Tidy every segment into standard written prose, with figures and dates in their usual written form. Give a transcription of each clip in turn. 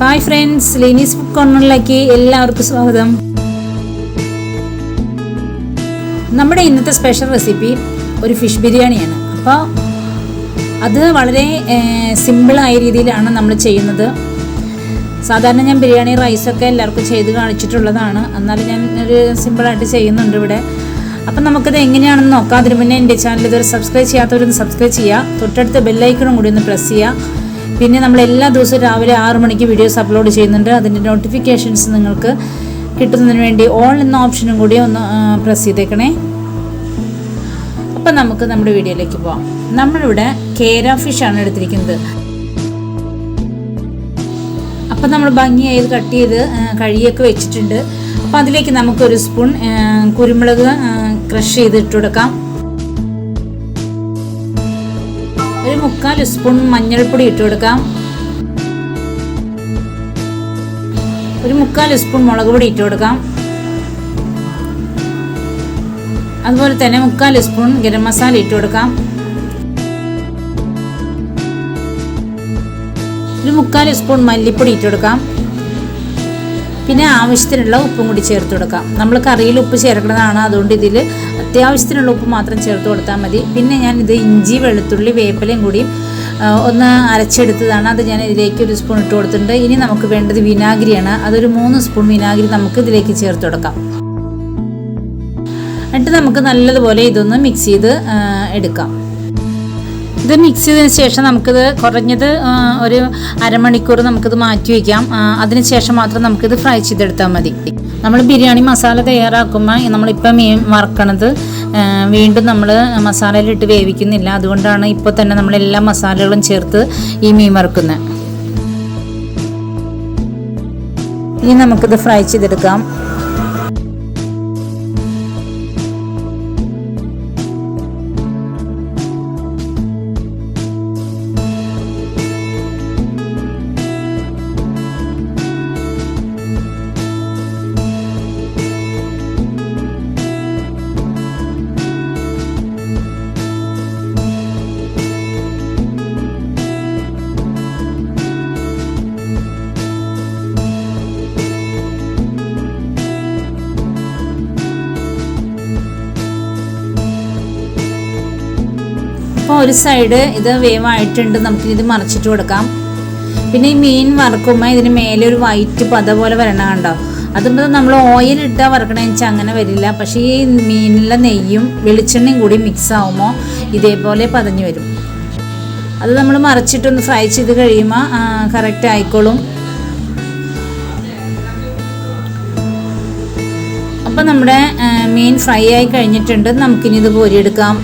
Hi friends, ലിനീസ് food കോർണറിലേക്ക് എല്ലാവർക്കും സ്വാഗതം. നമ്മുടെ ഇന്നത്തെ സ്പെഷ്യൽ റെസിപ്പി ഒരു ഫിഷ് ബിരിയാണിയാണ്. അപ്പോൾ അത് വളരെ സിമ്പിളായ രീതിയിലാണ് നമ്മൾ ചെയ്യുന്നത്. സാധാരണ ഞാൻ ബിരിയാണി റൈസൊക്കെ എല്ലാവർക്കും ചെയ്ത് കാണിച്ചിട്ടുള്ളതാണ്, എന്നാലും ഞാൻ ഒരു സിമ്പിളായിട്ട് ചെയ്യുന്നുണ്ട് ഇവിടെ. അപ്പം നമുക്കത് എങ്ങനെയാണെന്ന് നോക്കാം. അതിന് മുന്നേ എൻ്റെ ചാനൽ ഇതൊരു സബ്സ്ക്രൈബ് ചെയ്യാത്തവരൊന്ന് സബ്സ്ക്രൈബ് ചെയ്യുക, തൊട്ടടുത്ത ബെല്ലൈക്കണും കൂടി ഒന്ന് പ്രസ് ചെയ്യുക. പിന്നെ നമ്മൾ എല്ലാ ദിവസവും രാവിലെ 6 മണിക്ക് വീഡിയോസ് അപ്ലോഡ് ചെയ്യുന്നുണ്ട്. അതിൻ്റെ നോട്ടിഫിക്കേഷൻസ് നിങ്ങൾക്ക് കിട്ടുന്നതിന് വേണ്ടി ഓൾ എന്ന ഓപ്ഷനും കൂടി ഒന്ന് പ്രസ് ചെയ്തേക്കണേ. അപ്പം നമുക്ക് നമ്മുടെ വീഡിയോയിലേക്ക് പോകാം. നമ്മളിവിടെ കേര ഫിഷാണ് എടുത്തിരിക്കുന്നത്. അപ്പം നമ്മൾ ഭംഗിയായി കട്ട് ചെയ്ത് കഴുകിയൊക്കെ വെച്ചിട്ടുണ്ട്. അപ്പോൾ അതിലേക്ക് നമുക്കൊരു സ്പൂൺ കുരുമുളക് ക്രഷ് ചെയ്ത് ഇട്ട് കൊടുക്കാം. ഒരു 3/4 സ്പൂൺ മഞ്ഞൾപ്പൊടി ഇട്ട് കൊടുക്കാം. ഒരു 3/4 സ്പൂൺ മുളക് പൊടി ഇട്ട് കൊടുക്കാം. അതുപോലെ തന്നെ 3/4 സ്പൂൺ ഗരം മസാല ഇട്ട് കൊടുക്കാം. ഒരു 3/4 സ്പൂൺ മല്ലിപ്പൊടി ഇട്ട് കൊടുക്കാം. പിന്നെ ആവശ്യത്തിനുള്ള ഉപ്പും കൂടി ചേർത്ത് കൊടുക്കാം. നമ്മൾ കറിയിൽ ഉപ്പ് ചേർക്കുന്നതാണ്, അതുകൊണ്ട് ഇതിൽ അത്യാവശ്യത്തിനുള്ള ഉപ്പ് മാത്രം ചേർത്ത് കൊടുത്താൽ മതി. പിന്നെ ഞാനിത് ഇഞ്ചി, വെളുത്തുള്ളി, വേപ്പിലയും കൂടി ഒന്ന് അരച്ചെടുത്തതാണ്. അത് ഞാൻ ഇതിലേക്ക് 1 സ്പൂൺ ഇട്ട് കൊടുത്തിട്ടുണ്ട്. ഇനി നമുക്ക് വേണ്ടത് വിനാഗിരിയാണ്. അതൊരു 3 സ്പൂൺ വിനാഗിരി നമുക്ക് ഇതിലേക്ക് ചേർത്ത് കൊടുക്കാം. എന്നിട്ട് നമുക്ക് നല്ലതുപോലെ ഇതൊന്ന് മിക്സ് ചെയ്ത് എടുക്കാം. ഇത് മിക്സ് ചെയ്തതിന് ശേഷം നമുക്കിത് കുറഞ്ഞത് ഒരു അരമണിക്കൂർ നമുക്കിത് മാറ്റി വയ്ക്കാം. അതിന് ശേഷം മാത്രം നമുക്കിത് ഫ്രൈ ചെയ്തെടുത്താൽ മതി. നമ്മൾ ബിരിയാണി മസാല തയ്യാറാക്കുമ്പോൾ നമ്മളിപ്പോൾ മീൻ വറക്കണത് വീണ്ടും നമ്മൾ മസാലയിലിട്ട് വേവിക്കുന്നില്ല. അതുകൊണ്ടാണ് ഇപ്പോൾ തന്നെ നമ്മളെല്ലാ മസാലകളും ചേർത്ത് ഈ മീൻ വറക്കുന്നത്. ഇനി നമുക്കിത് ഫ്രൈ ചെയ്തെടുക്കാം. അപ്പോൾ ഒരു സൈഡ് ഇത് വേവായിട്ടുണ്ട്, നമുക്കിത് മറിച്ചിട്ട് കൊടുക്കാം. പിന്നെ ഈ മീൻ വറക്കുമ്പോൾ ഇതിന് മേലെ ഒരു വൈറ്റ് പത പോലെ വരണ കണ്ടോ. അതുമ്പോൾ നമ്മൾ ഓയിലിട്ടാൽ വറക്കണമെന്ന് വെച്ചാൽ അങ്ങനെ വരില്ല. പക്ഷേ ഈ മീനിലെ നെയ്യും വെളിച്ചെണ്ണയും കൂടി മിക്സ് ആകുമ്പോൾ ഇതേപോലെ പതഞ്ഞു വരും. അത് നമ്മൾ മറിച്ചിട്ടൊന്ന് ഫ്രൈ ചെയ്ത് കഴിയുമ്പോൾ കറക്റ്റ് ആയിക്കോളും. അപ്പോൾ നമ്മുടെ മീൻ ഫ്രൈ ആയി കഴിഞ്ഞിട്ടുണ്ട്. നമുക്കിനി ഇത് കോരിയെടുക്കാം.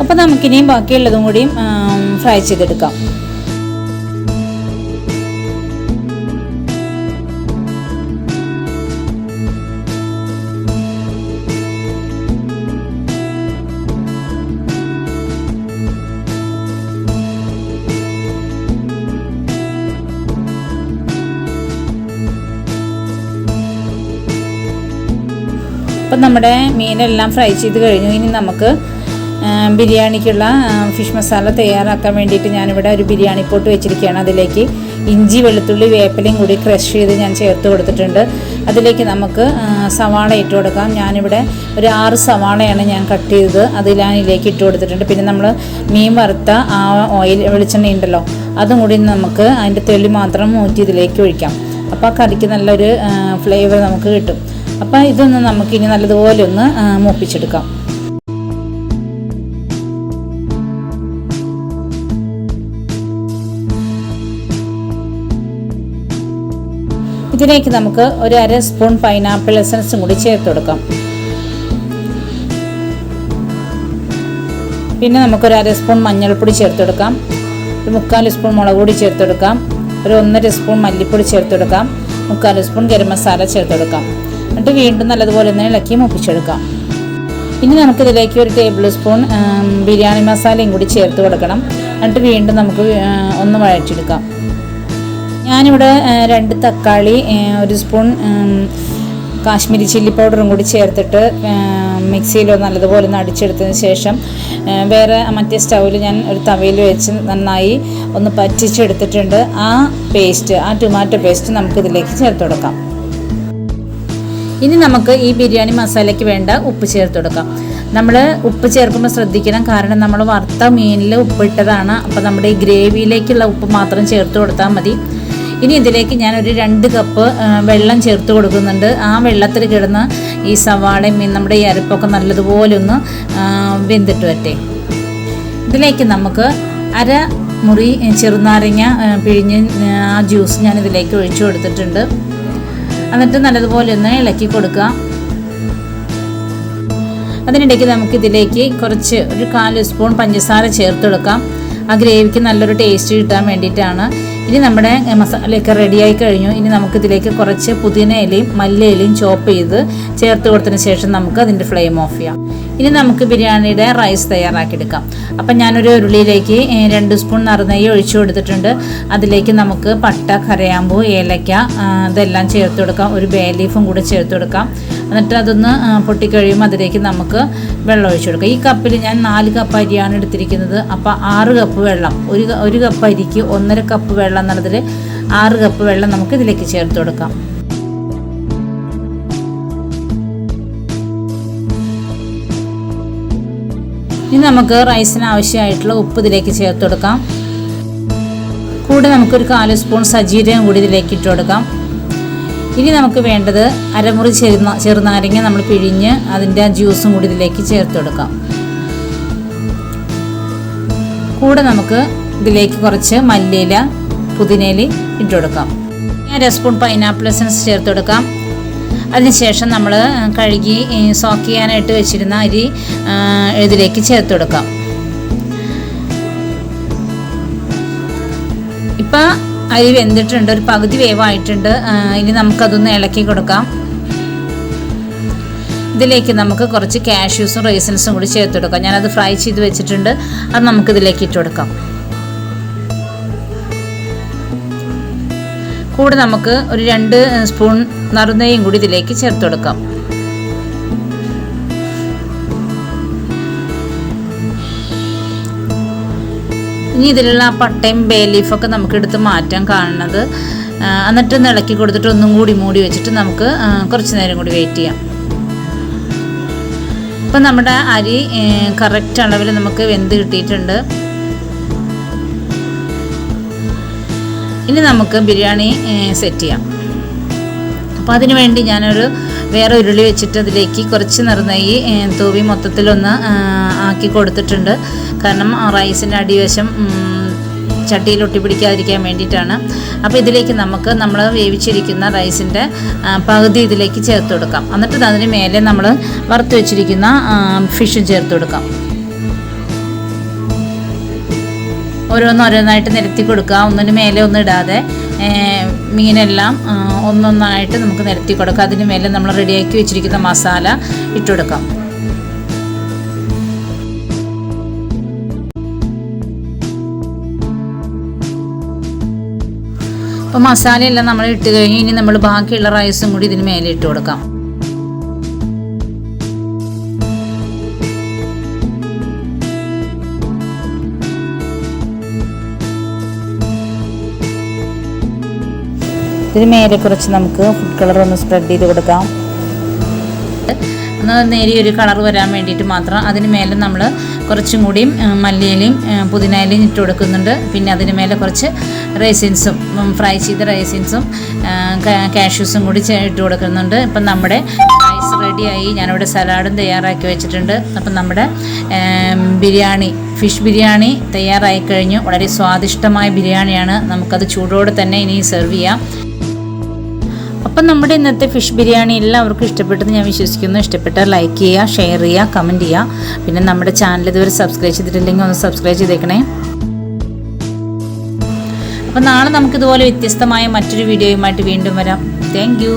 അപ്പോൾ നമുക്കിനിയും ബാക്കിയുള്ളതും കൂടിയും ഫ്രൈ ചെയ്തെടുക്കാം. അപ്പം നമ്മുടെ മീനെല്ലാം ഫ്രൈ ചെയ്ത് കഴിഞ്ഞു. ഇനി നമുക്ക് ബിരിയാണിക്കുള്ള ഫിഷ് മസാല തയ്യാറാക്കാൻ വേണ്ടിയിട്ട് ഞാനിവിടെ ഒരു ബിരിയാണി പോട്ട് വെച്ചിരിക്കുകയാണ്. അതിലേക്ക് ഇഞ്ചി, വെളുത്തുള്ളി, വേപ്പിലയും കൂടി ക്രഷ് ചെയ്ത് ഞാൻ ചേർത്ത് കൊടുത്തിട്ടുണ്ട്. അതിലേക്ക് നമുക്ക് സവാള ഇട്ട് കൊടുക്കാം. ഞാനിവിടെ ഒരു 6 സവാളയാണ് ഞാൻ കട്ട് ചെയ്തത്, അത് ഇതിലേക്ക് ഇട്ട് കൊടുത്തിട്ടുണ്ട്. പിന്നെ നമ്മൾ മീൻ വറുത്ത ആ ഓയിൽ വെളിച്ചെണ്ണ ഉണ്ടല്ലോ, അതും കൂടി നമുക്ക് അതിൻ്റെ തെളി മാത്രം ഊറ്റി ഇതിലേക്ക് ഒഴിക്കാം. അപ്പോൾ ആ കറിക്ക് നല്ലൊരു ഫ്ലേവർ നമുക്ക് കിട്ടും. അപ്പോൾ ഇതൊന്ന് നമുക്കിനി നല്ലതുപോലെ ഒന്ന് മൂപ്പിച്ചെടുക്കാം. ഇതിലേക്ക് നമുക്ക് ഒരു 1/2 സ്പൂൺ പൈനാപ്പിൾ എസൻസും കൂടി ചേർത്ത് കൊടുക്കാം. പിന്നെ നമുക്കൊരു 1/2 സ്പൂൺ മഞ്ഞൾപ്പൊടി ചേർത്ത് കൊടുക്കാം. ഒരു 3/4 സ്പൂൺ മുളക് പൊടി ചേർത്ത് കൊടുക്കാം. ഒരു 1.5 സ്പൂൺ മല്ലിപ്പൊടി ചേർത്ത് കൊടുക്കാം. 3/4 സ്പൂൺ ഗരം മസാല ചേർത്ത് കൊടുക്കാം. എന്നിട്ട് വീണ്ടും നല്ലതുപോലെ ഒന്ന് ഇളക്കി മൂപ്പിച്ചെടുക്കാം. ഇനി നമുക്കിതിലേക്ക് ഒരു ടേബിൾ സ്പൂൺ ബിരിയാണി മസാലയും കൂടി ചേർത്ത് കൊടുക്കണം. എന്നിട്ട് വീണ്ടും നമുക്ക് ഒന്ന് വഴറ്റിയെടുക്കാം. ഞാനിവിടെ 2 തക്കാളി, 1 സ്പൂൺ കാശ്മീരി ചില്ലി പൗഡറും കൂടി ചേർത്തിട്ട് മിക്സിയിൽ നല്ലതുപോലെ ഒന്ന് അടിച്ചെടുത്തതിന് ശേഷം വേറെ മറ്റേ സ്റ്റൗവിൽ ഞാൻ ഒരു തവയിൽ വെച്ച് നന്നായി ഒന്ന് പറ്റിച്ചെടുത്തിട്ടുണ്ട്. ആ ടൊമാറ്റോ പേസ്റ്റ് നമുക്കിതിലേക്ക് ചേർത്ത് കൊടുക്കാം. ഇനി നമുക്ക് ഈ ബിരിയാണി മസാലയ്ക്ക് വേണ്ട ഉപ്പ് ചേർത്ത് കൊടുക്കാം. നമ്മൾ ഉപ്പ് ചേർക്കുമ്പോൾ ശ്രദ്ധിക്കണം, കാരണം നമ്മൾ വറുത്ത മീനിൽ ഉപ്പിട്ടതാണ്. അപ്പോൾ നമ്മുടെ ഈ ഗ്രേവിയിലേക്കുള്ള ഉപ്പ് മാത്രം ചേർത്ത് കൊടുത്താൽ മതി. ഇനി ഇതിലേക്ക് ഞാനൊരു 2 കപ്പ് വെള്ളം ചേർത്ത് കൊടുക്കുന്നുണ്ട്. ആ വെള്ളത്തിൽ കിടന്ന് ഈ സവാളയും നമ്മുടെ ഈ അരപ്പൊക്കെ നല്ലതുപോലെ ഒന്ന് വെന്തിട്ട് വരട്ടെ. ഇതിലേക്ക് നമുക്ക് 1/2 മുറി ചെറുനാരങ്ങ പിഴിഞ്ഞ് ആ ജ്യൂസ് ഞാൻ ഇതിലേക്ക് ഒഴിച്ചു കൊടുത്തിട്ടുണ്ട്. എന്നിട്ട് നല്ലതുപോലെ ഒന്ന് ഇളക്കി കൊടുക്കുക. അതിനിടയ്ക്ക് നമുക്കിതിലേക്ക് കുറച്ച് ഒരു 1/4 സ്പൂൺ പഞ്ചസാര ചേർത്ത് കൊടുക്കാം. ആ ഗ്രേവിക്ക് നല്ലൊരു ടേസ്റ്റ് കിട്ടാൻ വേണ്ടിയിട്ടാണ്. ഇനി നമ്മുടെ മസാലയൊക്കെ റെഡിയായി കഴിഞ്ഞു. ഇനി നമുക്കിതിലേക്ക് കുറച്ച് പുതിന ഇലയും മല്ലിയിലയും ചോപ്പ് ചെയ്ത് ചേർത്ത് കൊടുത്തതിന് ശേഷം നമുക്ക് അതിൻ്റെ ഫ്ലെയിം ഓഫ് ചെയ്യാം. ഇനി നമുക്ക് ബിരിയാണിയുടെ റൈസ് തയ്യാറാക്കിയെടുക്കാം. അപ്പം ഞാനൊരു ഉരുളിയിലേക്ക് 2 സ്പൂൺ നറുനെയ്യ് ഒഴിച്ചു കൊടുത്തിട്ടുണ്ട്. അതിലേക്ക് നമുക്ക് പട്ട, കരയാമ്പൂ, ഏലക്ക ഇതെല്ലാം ചേർത്ത് കൊടുക്കാം. ഒരു ബേ ലീഫും കൂടെ ചേർത്ത് കൊടുക്കാം. എന്നിട്ട് അതൊന്ന് പൊട്ടിക്കഴിയുമ്പോൾ അതിലേക്ക് നമുക്ക് വെള്ളം ഒഴിച്ചു കൊടുക്കാം. ഈ കപ്പിൽ ഞാൻ 4 കപ്പ് അരിയാണ് എടുത്തിരിക്കുന്നത്. അപ്പോൾ 6 കപ്പ് വെള്ളം, ഒരു കപ്പ് അരിക്ക് 1.5 കപ്പ് വെള്ളം എന്നുള്ളതിൽ 6 കപ്പ് വെള്ളം നമുക്ക് ഇതിലേക്ക് ചേർത്ത് കൊടുക്കാം. ഇനി നമുക്ക് റൈസിന് ആവശ്യമായിട്ടുള്ള ഉപ്പ് ഇതിലേക്ക് ചേർത്ത് കൊടുക്കാം. കൂടെ നമുക്കൊരു 1/4 സ്പൂൺ സജീരകം കൂടി ഇതിലേക്ക് ഇട്ട് കൊടുക്കാം. ഇനി നമുക്ക് വേണ്ടത് 1/2 മുറി ചെറുനാരങ്ങ നമ്മൾ പിഴിഞ്ഞ് അതിൻ്റെ ജ്യൂസും കൂടി ഇതിലേക്ക് ചേർത്ത് കൊടുക്കാം. കൂടെ നമുക്ക് ഇതിലേക്ക് കുറച്ച് മല്ലിയില, പുതിനയില ഇട്ട് കൊടുക്കാം. 1 സ്പൂൺ പൈനാപ്പിൾ എസൻസ് ചേർത്ത് കൊടുക്കാം. അതിനുശേഷം നമ്മൾ കഴുകി സോക്ക് ചെയ്യാനായിട്ട് വെച്ചിരുന്ന അരി ഇതിലേക്ക് ചേർത്ത് കൊടുക്കാം. ഇപ്പം അരി വെന്തിട്ടുണ്ട്, ഒരു പകുതി വേവായിട്ടുണ്ട്. ഇനി നമുക്കതൊന്ന് ഇളക്കി കൊടുക്കാം. ഇതിലേക്ക് നമുക്ക് കുറച്ച് കാഷ്യൂസും റൈസിൻസും കൂടി ചേർത്ത് കൊടുക്കാം. ഞാനത് ഫ്രൈ ചെയ്ത് വെച്ചിട്ടുണ്ട്, അത് നമുക്കിതിലേക്ക് ഇട്ട് കൊടുക്കാം. കൂടെ നമുക്ക് ഒരു 2 സ്പൂൺ നറുനെയ്യും കൂടി ഇതിലേക്ക് ചേർത്ത് കൊടുക്കാം. ഇനി ഇതിലുള്ള പട്ടയും ബേ ലീഫൊക്കെ നമുക്ക് എടുത്ത് മാറ്റാൻ കാണുന്നത്. എന്നിട്ടൊന്ന് ഇളക്കി കൊടുത്തിട്ട് ഒന്നും കൂടി മൂടി വെച്ചിട്ട് നമുക്ക് കുറച്ച് നേരം കൂടി വെയിറ്റ് ചെയ്യാം. ഇപ്പം നമ്മുടെ അരി കറക്റ്റ് അളവിൽ നമുക്ക് വെന്ത് കിട്ടിയിട്ടുണ്ട്. ഇനി നമുക്ക് ബിരിയാണി സെറ്റ് ചെയ്യാം. അപ്പോൾ അതിന് വേണ്ടി ഞാനൊരു വേറെ ഉരുളി വെച്ചിട്ട് അതിലേക്ക് കുറച്ച് നറുനെയ്യ് തൂവി മൊത്തത്തിലൊന്ന് ആക്കി കൊടുത്തിട്ടുണ്ട്. കാരണം റൈസിൻ്റെ അടിവശം ചട്ടിയിൽ ഒട്ടിപ്പിടിക്കാതിരിക്കാൻ വേണ്ടിയിട്ടാണ്. അപ്പോൾ ഇതിലേക്ക് നമ്മൾ വേവിച്ചിരിക്കുന്ന റൈസിൻ്റെ പകുതി ഇതിലേക്ക് ചേർത്ത് കൊടുക്കാം. എന്നിട്ട് അതിന് മേലെ നമ്മൾ വറുത്ത് വെച്ചിരിക്കുന്ന ഫിഷും ചേർത്ത് കൊടുക്കാം. ഓരോന്നായിട്ട് നിരത്തി കൊടുക്കുക. ഒന്നിന് മേലെ ഒന്നും ഇടാതെ മീനെല്ലാം ഒന്നൊന്നായിട്ട് നമുക്ക് നിരത്തി കൊടുക്കാം. അതിന് മേലെ നമ്മൾ റെഡിയാക്കി വെച്ചിരിക്കുന്ന മസാല ഇട്ട് കൊടുക്കാം. അപ്പോൾ മസാലയെല്ലാം നമ്മൾ ഇട്ട് കഴിഞ്ഞ് ഇനി നമ്മൾ ബാക്കിയുള്ള റൈസും കൂടി ഇതിന് മേലെ ഇട്ട് കൊടുക്കാം. ഇതിന് മേലെ കുറച്ച് നമുക്ക് ഫുഡ് കളർ ഒന്ന് സ്പ്രെഡ് ചെയ്ത് കൊടുക്കാം. ഒന്ന് നേരിയൊരു കളർ വരാൻ വേണ്ടിയിട്ട് മാത്രം. അതിന് മേലെ നമ്മൾ കുറച്ചും കൂടിയും മല്ലിയിലയും പുതിനയിലയും ഇട്ട് കൊടുക്കുന്നുണ്ട്. പിന്നെ അതിന് മേലെ കുറച്ച് റൈസിൻസും ഫ്രൈ ചെയ്ത റൈസിൻസും കാഷ്യൂസും കൂടി ഇട്ട് കൊടുക്കുന്നുണ്ട്. ഇപ്പം നമ്മുടെ റൈസ് റെഡിയായി. ഞാനിവിടെ സലാഡും തയ്യാറാക്കി വെച്ചിട്ടുണ്ട്. അപ്പം നമ്മുടെ ഫിഷ് ബിരിയാണി തയ്യാറായി കഴിഞ്ഞു. വളരെ സ്വാദിഷ്ടമായ ബിരിയാണിയാണ്. നമുക്കത് ചൂടോടെ തന്നെ ഇനി സെർവ് ചെയ്യാം. അപ്പം നമ്മുടെ ഇന്നത്തെ ഫിഷ് ബിരിയാണി എല്ലാവർക്കും ഇഷ്ടപ്പെട്ടെന്ന് ഞാൻ വിശ്വസിക്കുന്നു. ഇഷ്ടപ്പെട്ടാൽ ലൈക്ക് ചെയ്യുക, ഷെയർ ചെയ്യുക, കമൻറ്റ് ചെയ്യുക. പിന്നെ നമ്മുടെ ചാനൽ ഇതുവരെ സബ്സ്ക്രൈബ് ചെയ്തിട്ടില്ലെങ്കിൽ ഒന്ന് സബ്സ്ക്രൈബ് ചെയ്തേക്കണേ. അപ്പോൾ നാളെ നമുക്കിതുപോലെ വ്യത്യസ്തമായ മറ്റൊരു വീഡിയോയുമായിട്ട് വീണ്ടും വരാം. Thank you.